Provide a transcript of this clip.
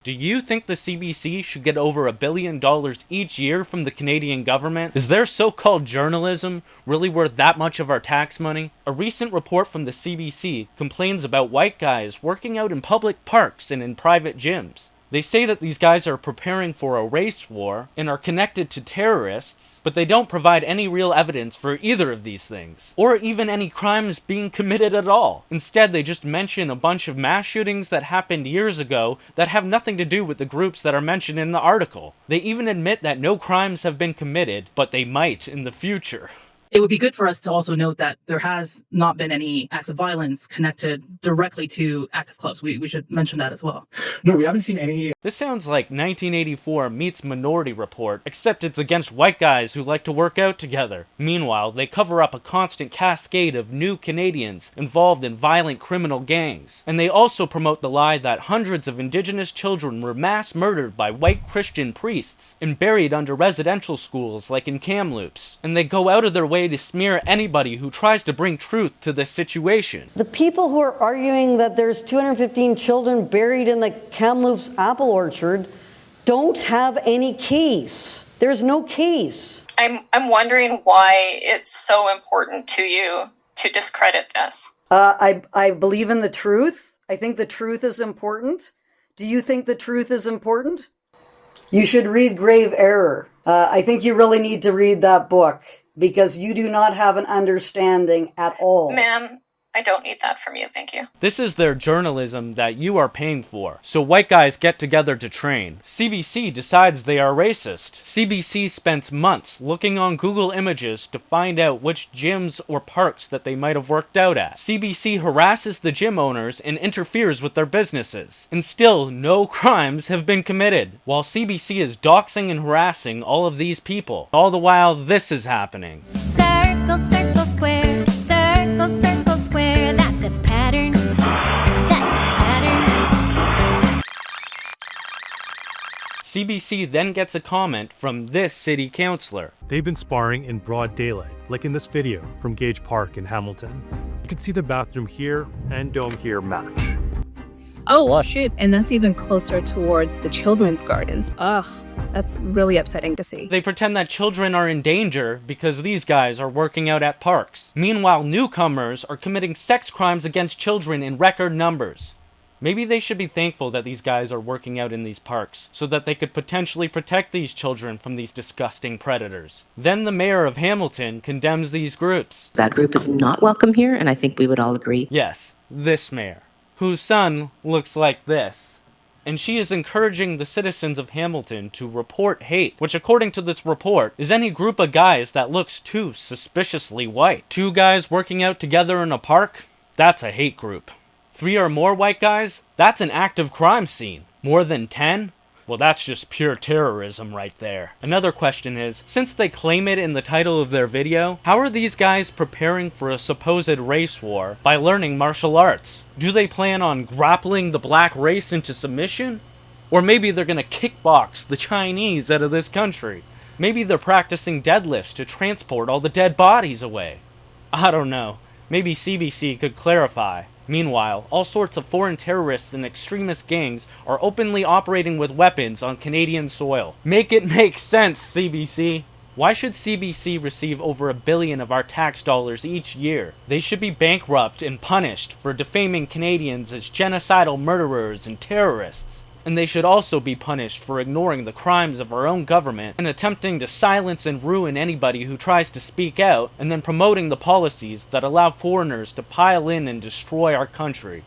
Do you think the CBC should get over $1 billion each year from the Canadian government? Is their so-called journalism really worth that much of our tax money? A recent report from the CBC complains about white guys working out in public parks and in private gyms. They say that these guys are preparing for a race war and are connected to terrorists, but they don't provide any real evidence for either of these things, or even any crimes being committed at all. Instead, they just mention a bunch of mass shootings that happened years ago that have nothing to do with the groups that are mentioned in the article. They even admit that no crimes have been committed, but they might in the future. It would be good for us to also note that there has not been any acts of violence connected directly to active clubs. We should mention that as well. No, we haven't seen any. This sounds like 1984 meets Minority Report, except it's against white guys who like to work out together. Meanwhile, they cover up a constant cascade of new Canadians involved in violent criminal gangs. And they also promote the lie that hundreds of Indigenous children were mass murdered by white Christian priests and buried under residential schools like in Kamloops. And they go out of their way to smear anybody who tries to bring truth to this situation. The people who are arguing that there's 215 children buried in the Kamloops apple orchard don't have any case. There's no case. I'm wondering why it's so important to you to discredit this. I believe in the truth. I think the truth is important. Do you think the truth is important? You should read Grave Error. I think you really need to read that book, because you do not have an understanding at all. Ma'am, I don't need that from you, thank you. This is their journalism that you are paying for. So white guys get together to train. CBC decides they are racist. CBC spends months looking on Google Images to find out which gyms or parks that they might have worked out at. CBC harasses the gym owners and interferes with their businesses. And still, no crimes have been committed, while CBC is doxing and harassing all of these people. All the while, this is happening. Circle, circle, square, circle, circle, square. That's a pattern. That's a pattern. CBC then gets a comment from this city councillor. They've been sparring in broad daylight, like in this video from Gage Park in Hamilton. You can see the bathroom here and dome here match. Oh, shoot. And that's even closer towards the children's gardens. Ugh, that's really upsetting to see. They pretend that children are in danger because these guys are working out at parks. Meanwhile, newcomers are committing sex crimes against children in record numbers. Maybe they should be thankful that these guys are working out in these parks, so that they could potentially protect these children from these disgusting predators. Then the mayor of Hamilton condemns these groups. That group is not welcome here, and I think we would all agree. Yes, this mayor, whose son looks like this. And she is encouraging the citizens of Hamilton to report hate, which according to this report is any group of guys that looks too suspiciously white. 2 guys working out together in a park? That's a hate group. 3 or more white guys? That's an active crime scene. More than 10? Well, that's just pure terrorism right there. Another question is, since they claim it in the title of their video, how are these guys preparing for a supposed race war by learning martial arts? Do they plan on grappling the black race into submission? Or maybe they're gonna kickbox the Chinese out of this country. Maybe they're practicing deadlifts to transport all the dead bodies away. I don't know. Maybe CBC could clarify. Meanwhile, all sorts of foreign terrorists and extremist gangs are openly operating with weapons on Canadian soil. Make it make sense, CBC! Why should CBC receive over $1 billion of our tax dollars each year? They should be bankrupt and punished for defaming Canadians as genocidal murderers and terrorists. And they should also be punished for ignoring the crimes of our own government and attempting to silence and ruin anybody who tries to speak out, and then promoting the policies that allow foreigners to pile in and destroy our country.